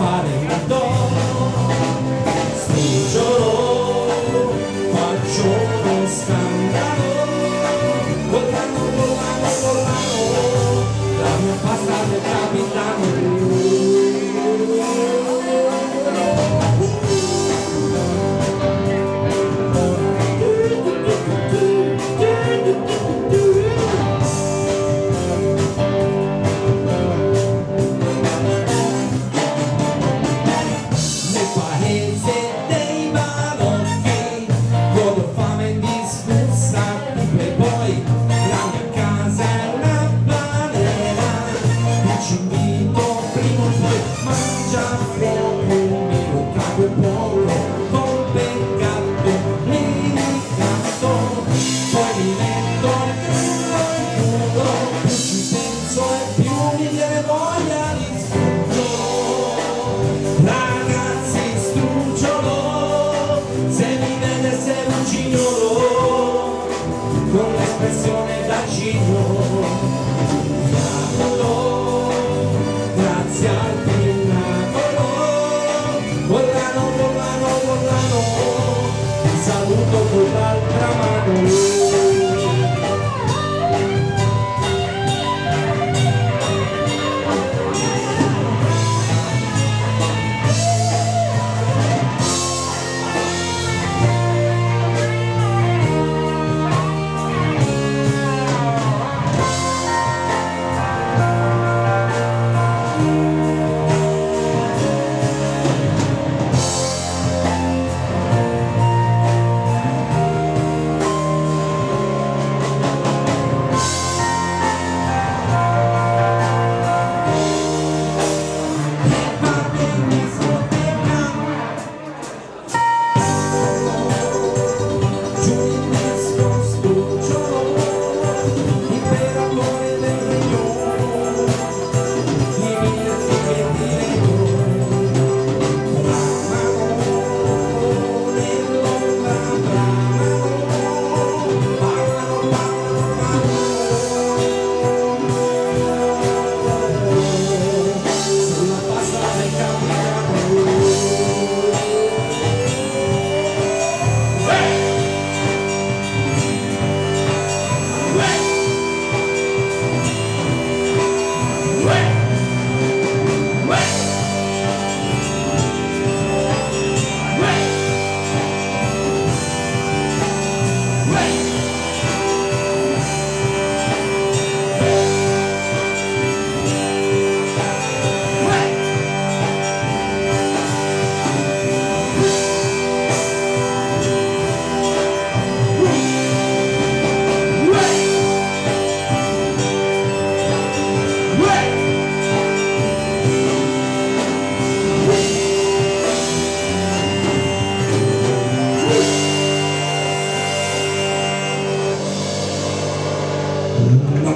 fare il mondo, studiolo, faccio uno scandalo, volano, volano, volano, la mia pasta del capitano.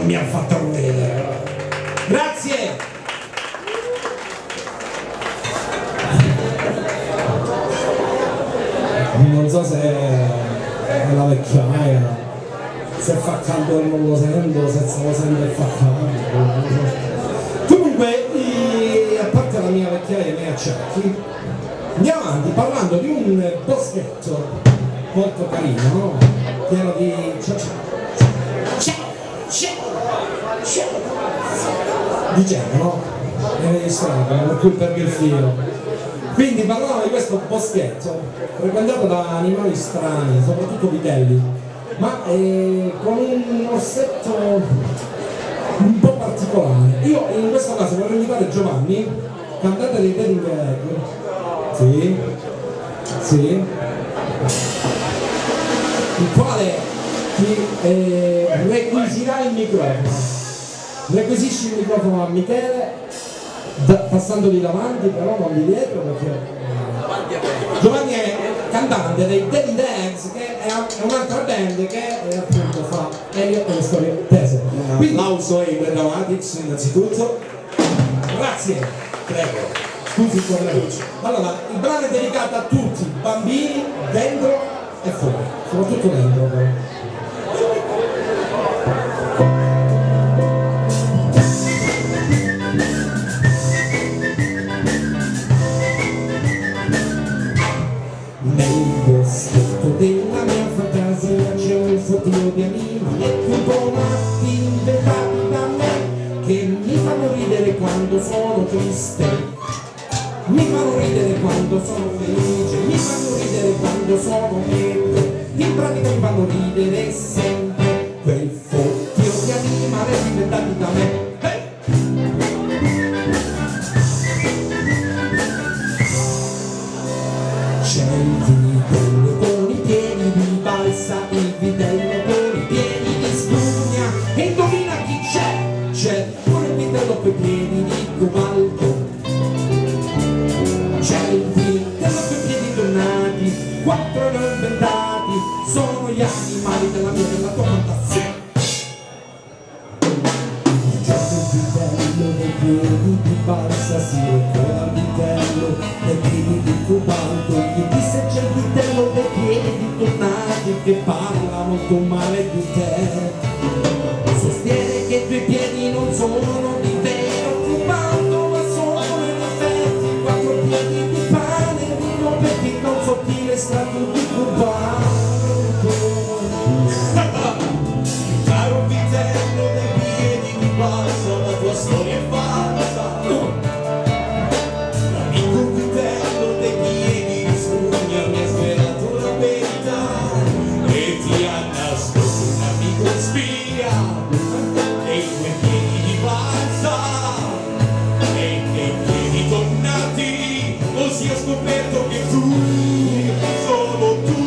Mi ha fatto vedere. Grazie. Non so se è la vecchiaia, se fa caldo e non lo sento, se lo sento e fa caldo. Comunque, a parte la mia vecchiaia e i miei acciacchi, andiamo avanti parlando di un boschetto molto carino, no? Pieno di di genere, no? E per cui perdi il filo. Quindi parlavamo di questo boschetto frequentato da animali strani, soprattutto vitelli, ma con un orsetto un po' particolare. Io in questo caso vorrei invitare Giovanni, cantante dei Deading Egg, sì, il quale ti requisirà il microfono. Requisisci il microfono a Michele, passandogli davanti, però non di dietro, perché Giovanni è cantante dei Deading Eggs, che è un'altra band che appunto fa Elio e le storie tese. Un applauso ai Dramatics innanzitutto. Grazie. Prego. Scusi il problema. Allora, il brano è dedicato a tutti, bambini, dentro e fuori, soprattutto dentro però. un po' matti inventati da me, che mi fanno ridere quando sono triste, mi fanno ridere quando sono felice, mi fanno ridere quando sono mite, in pratica mi fanno ridere sempre quel fottio di animali inventati da me. C'è il vitello con i piedi di balsa, il vitello con i piedi di spugna, e indovina chi c'è? C'è pure il vitello con i piedi di cobalto. C'è il vitello con i piedi tornati, 4 ne ho inventati, sono gli animali della mia e della tua fantasia. C'è il vitello nei piedi di balsa, si ricorda il vitello nei piedi di cobalto, gli disse c'è il vitello dei piedi tornati che parla molto male di te. Sostiene che i tuoi piedi non sono di vero cobalto, ma sono in effetti 4 piedi di pane, vino perché non sottile strato di cobalto. Caro vitello dei piedi di balsa, la tua storia è falsa. L'amico vitello dei piedi di spugna mi ha svelato la verità e ti ha nascosto un amico spia. E i tuoi piedi di balsa e i piedi tornati, così ho scoperto che tu, solo tu,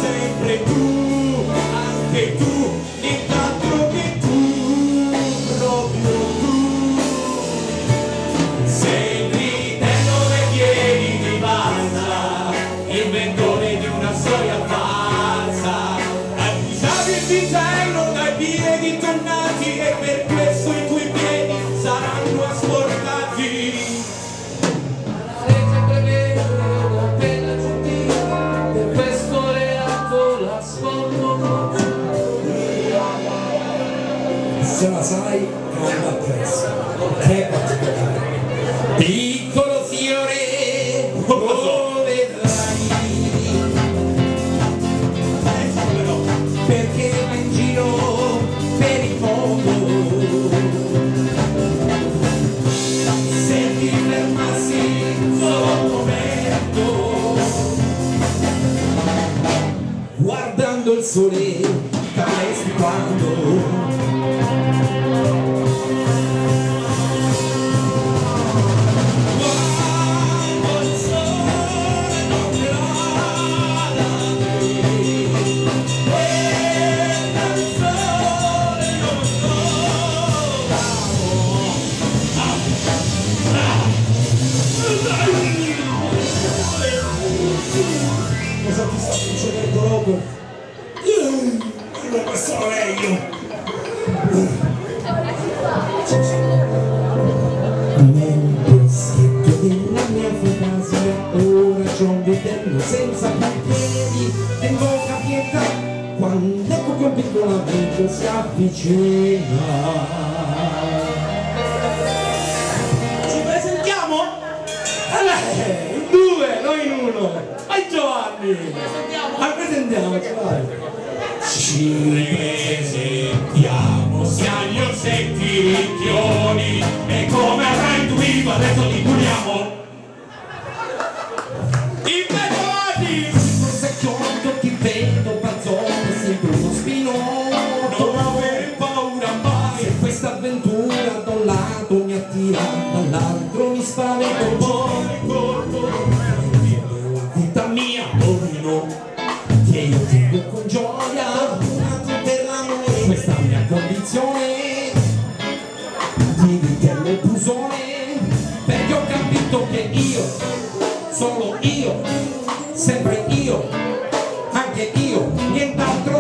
sempre tu, anche tu, nient'altro che tu, proprio tu, sei il vitello dei piedi di balsa, inventore di una storia falsa, accusavi il vitello dai piedi tornati e per questo i tuoi piedi saranno asportati. La legge prevede una pena aggiuntiva, per questo reato l'ascolto. Se la sai, canta appresso. Che piccolo fiore, lo vedrai, perché va in giro per il mondo. Se ti fermassi solo un momento, guardando il sole, capiresti quando cosa ti sta succedendo, Robert? Non so meglio. Nel boschetto della mia fantasia ora c'ho un vitello senza piedi, tengo capietta quando ecco che un piccolo amico si avvicina. Ci presentiamo? In due, non in uno. Vai Giovanni! Presentiamoci, vai! Ci presentiamo, siamo gli orsetti ricchioni e come avrai intuito adesso ti curiamo. Inventati! Secchiotto ti vedo, pazzone, sempre uno spinotto. Non avere paura mai. Se questa avventura da un lato mi attira, dall'altro mi spaventa un po'. Vita mia, uno che io vivo con gioia, per l'amore, questa mia condizione di vitello busone, perché ho capito che io, solo io, sempre io, anche io, nient'altro